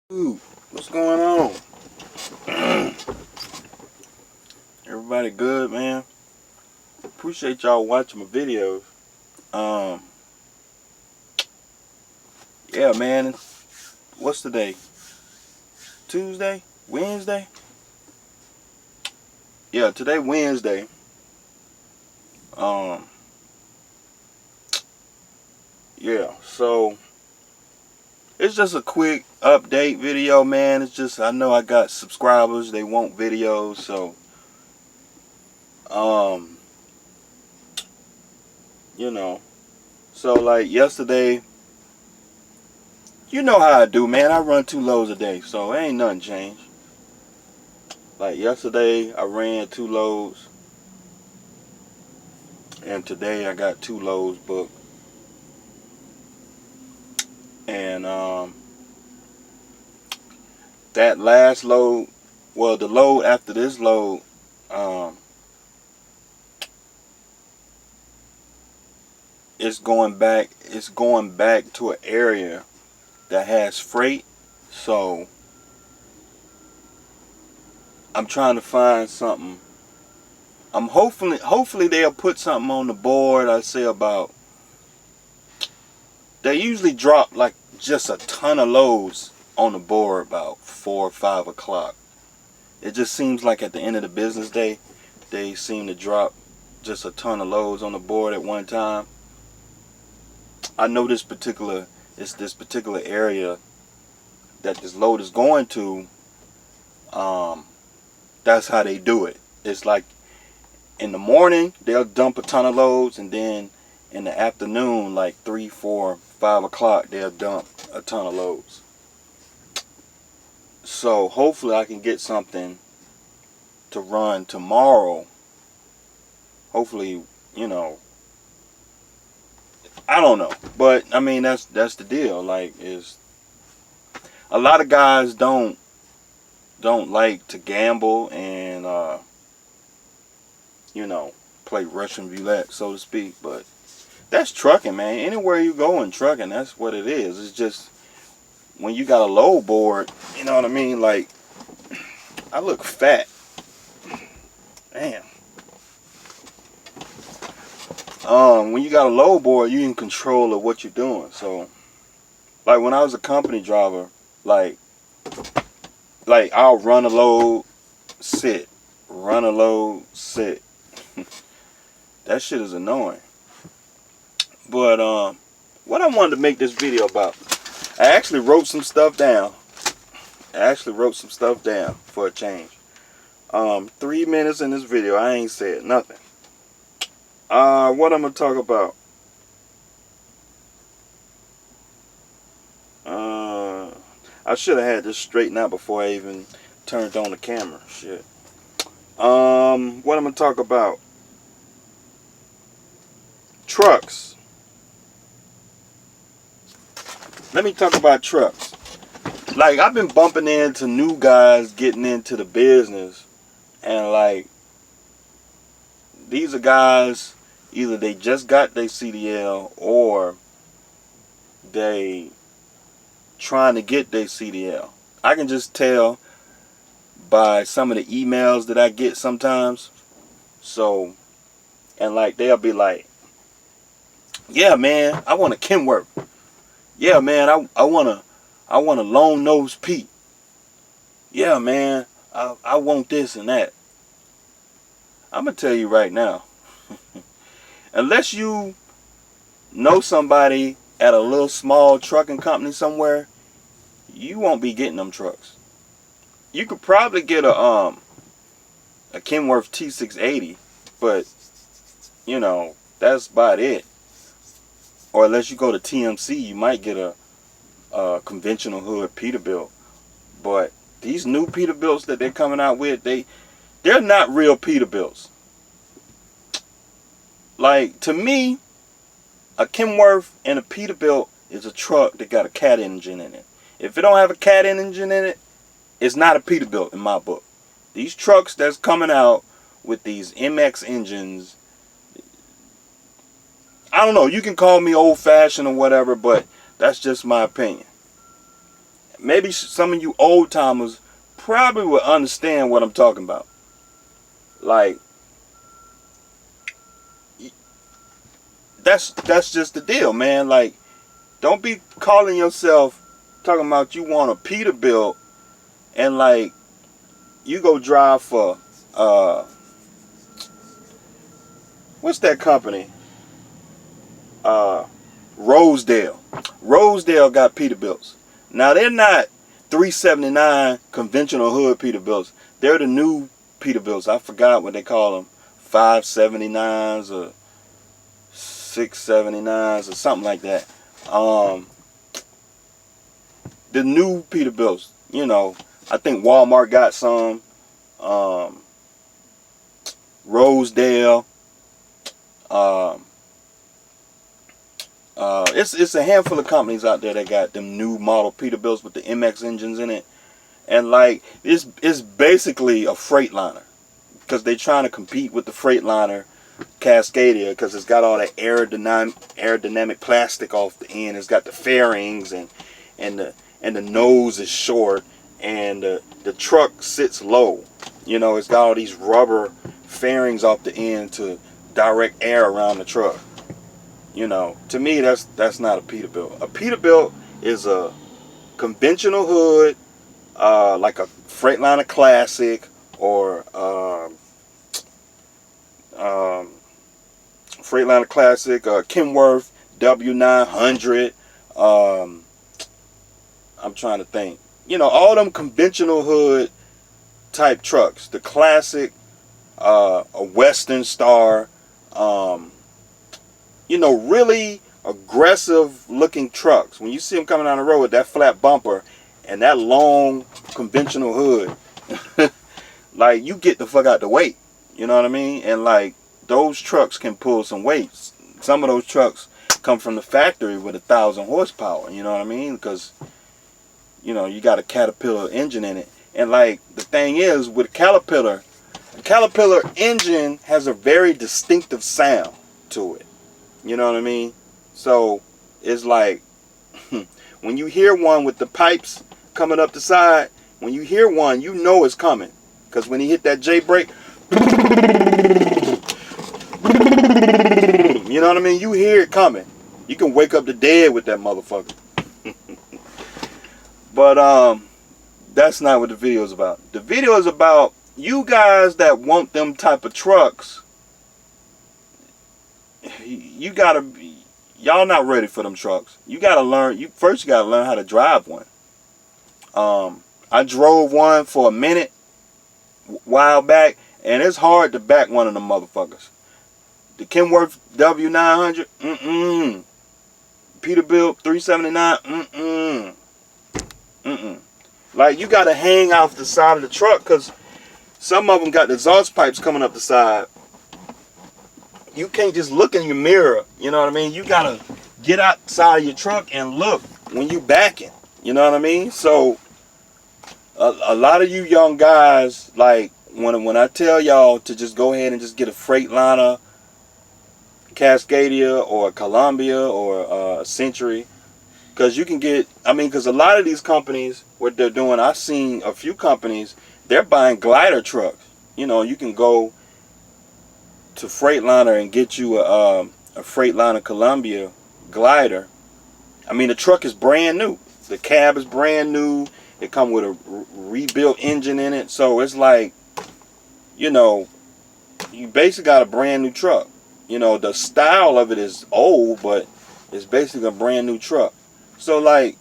Dude, what's going on? Everybody good, man? Appreciate y'all watching my videos. Um, yeah, man. What's today? Tuesday? Wednesday? Yeah, today Wednesday. Um, yeah. So it's just a quick update video, man. It's just I know I got subscribers. They want videos, so um, you know. So like yesterday. You know how I do, man. I run 2 loads a day, so ain't nothing changed. Like yesterday, I ran 2 loads, and today I got 2 loads booked. And that last load, well, the load after this load, um, it's going back. It's going back to an area that has freight. So I'm trying to find something. I'm hopefully they'll put something on the board. I say about. They usually drop like just a ton of loads on the board about 4 or 5 o'clock. It just seems like at the end of the business day, they seem to drop just a ton of loads on the board at one time. I know this particular area that this load is going to. That's how they do it. It's like in the morning they'll dump a ton of loads, and then in the afternoon, like 3, 4, 5 o'clock, they'll dump a ton of loads. So hopefully I can get something to run tomorrow. Hopefully, you know, I don't know, but I mean that's the deal. Like, is a lot of guys don't like to gamble and you know, play Russian roulette, so to speak. But that's trucking, man. Anywhere you go in trucking, that's what it is. It's just when you got a load board, you know what I mean? Like, I look fat. Damn. When you got a load board, you in control of what you're doing. So, like when I was a company driver, like I'll run a load, sit, run a load, sit. That shit is annoying. But what I wanted to make this video about, I actually wrote some stuff down. For a change. 3 minutes in this video, I ain't said nothing. What I'm gonna talk about? I should have had this straightened out before I even turned on the camera. Shit. What I'm gonna talk about? Trucks. Let me talk about trucks. Like, I've been bumping into new guys getting into the business, and like, these are guys, either they just got their CDL or they trying to get their CDL. I can just tell by some of the emails that I get sometimes. So, and like, they'll be like, yeah, man, I want a Kenworth. Yeah, man, I want a long nose Pete. Yeah, man, I want this and that. I'm gonna tell you right now, unless you know somebody at a little small trucking company somewhere, you won't be getting them trucks. You could probably get a Kenworth T680, but you know, that's about it. Or unless you go to TMC, you might get a conventional hood Peterbilt. But these new Peterbilts that they're coming out with, they're not real Peterbilts. Like, to me, a Kenworth and a Peterbilt is a truck that got a cat engine in it. If it don't have a cat engine in it, it's not a Peterbilt in my book. These trucks that's coming out with these MX engines, I don't know, you can call me old-fashioned or whatever, but that's just my opinion. maybe some of you old timers probably will understand what I'm talking about. Like, that's just the deal, man. Like, don't be calling yourself talking about you want a Peterbilt and like you go drive for what's that company? Rosedale. Rosedale got Peterbilts. Now they're not 379 conventional hood Peterbilts. They're the new Peterbilts. I forgot what they call them. 579s or 679s or something like that. The new Peterbilts, you know, I think Walmart got some. Rosedale. It's a handful of companies out there that got them new model Peterbilts with the MX engines in it, and like it's basically a Freightliner because they're trying to compete with the Freightliner Cascadia because it's got all that aerodynamic plastic off the end. It's got the fairings and the nose is short and the truck sits low. You know, it's got all these rubber fairings off the end to direct air around the truck. You know, to me, that's not a Peterbilt. A Peterbilt is a conventional hood, like a Freightliner Classic or Freightliner Classic, Kenworth W900. I'm trying to think. You know, all them conventional hood type trucks. The Classic, a Western Star. You know, really aggressive looking trucks. When you see them coming down the road with that flat bumper and that long conventional hood, like, you get the fuck out the way. You know what I mean? And like, those trucks can pull some weights. Some of those trucks come from the factory with 1,000 horsepower. You know what I mean? Because, you know, you got a Caterpillar engine in it. And like, the thing is, with the Caterpillar engine has a very distinctive sound to it. You know what I mean? So it's like when you hear one with the pipes coming up the side, when you hear one, you know it's coming. Because when he hit that J brake, you know what I mean? You hear it coming. You can wake up the dead with that motherfucker. But that's not what the video is about. The video is about you guys that want them type of trucks. Y'all not ready for them trucks. You gotta learn. First you gotta learn how to drive one. I drove one for a minute, while back, and it's hard to back one of them motherfuckers. The Kenworth W900, Peterbilt 379, Like, you gotta hang off the side of the truck because some of them got the exhaust pipes coming up the side. You can't just look in your mirror, you know what I mean? You gotta get outside of your truck and look when you backing, you know what I mean? So a lot of you young guys, like, when I tell y'all to just go ahead and just get a Freightliner Cascadia or a Columbia or a Century, because you can get, because a lot of these companies, what they're doing, I've seen a few companies, they're buying glider trucks. You know, you can go to Freightliner and get you a Freightliner Columbia glider. The truck is brand new. The cab is brand new. It comes with a rebuilt engine in it. So it's like, you know, you basically got a brand new truck. You know, the style of it is old, but it's basically a brand new truck. So like,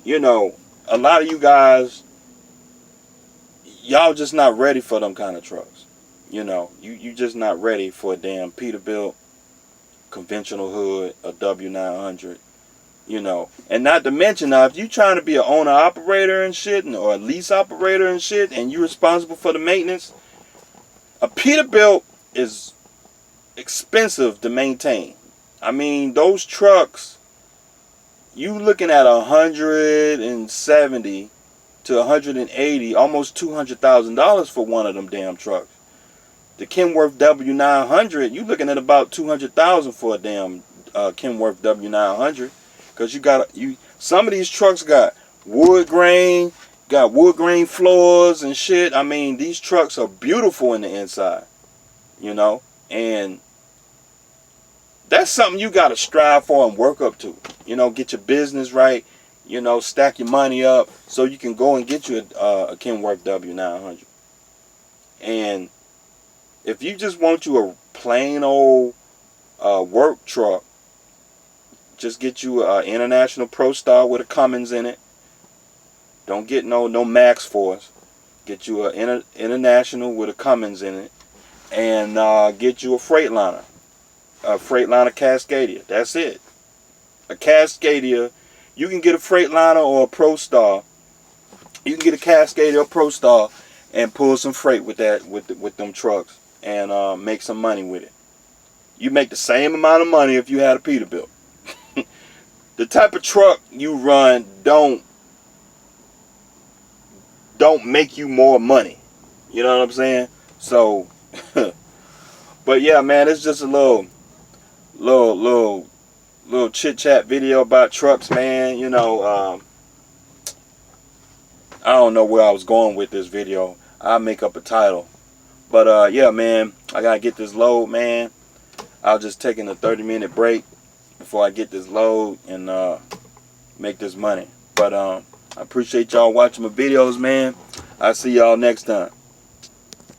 you know, a lot of you guys, y'all just not ready for them kind of trucks. You know, you just not ready for a damn Peterbilt, conventional hood, a W900, you know. And not to mention, now, if you trying to be an owner-operator and shit, or a lease operator and shit, and you're responsible for the maintenance, a Peterbilt is expensive to maintain. Those trucks, you looking at $170 to $180, almost $200,000 for one of them damn trucks. The Kenworth W900, you looking at about $200,000 for a damn Kenworth W900, because some of these trucks got wood grain, got wood grain floors and shit. I mean, these trucks are beautiful in the inside, you know, and that's something you got to strive for and work up to. You know, get your business right, you know, stack your money up so you can go and get you a Kenworth W900. And if you just want you a plain old work truck, just get you an International Pro Star with a Cummins in it. Don't get no Max Force. Get you an International with a Cummins in it, and get you a Freightliner Cascadia. That's it. A Cascadia. You can get a Freightliner or a Pro Star. You can get a Cascadia or Pro Star and pull some freight with that with them trucks and make some money with it. You make the same amount of money if you had a Peterbilt. The type of truck you run don't make you more money. You know what I'm saying? So, but yeah, man, it's just a little chit chat video about trucks, man. You know, I don't know where I was going with this video. I'll make up a title. But yeah, man, I gotta get this load, man. I was just taking a 30-minute break before I get this load and make this money. But I appreciate y'all watching my videos, man. I'll see y'all next time.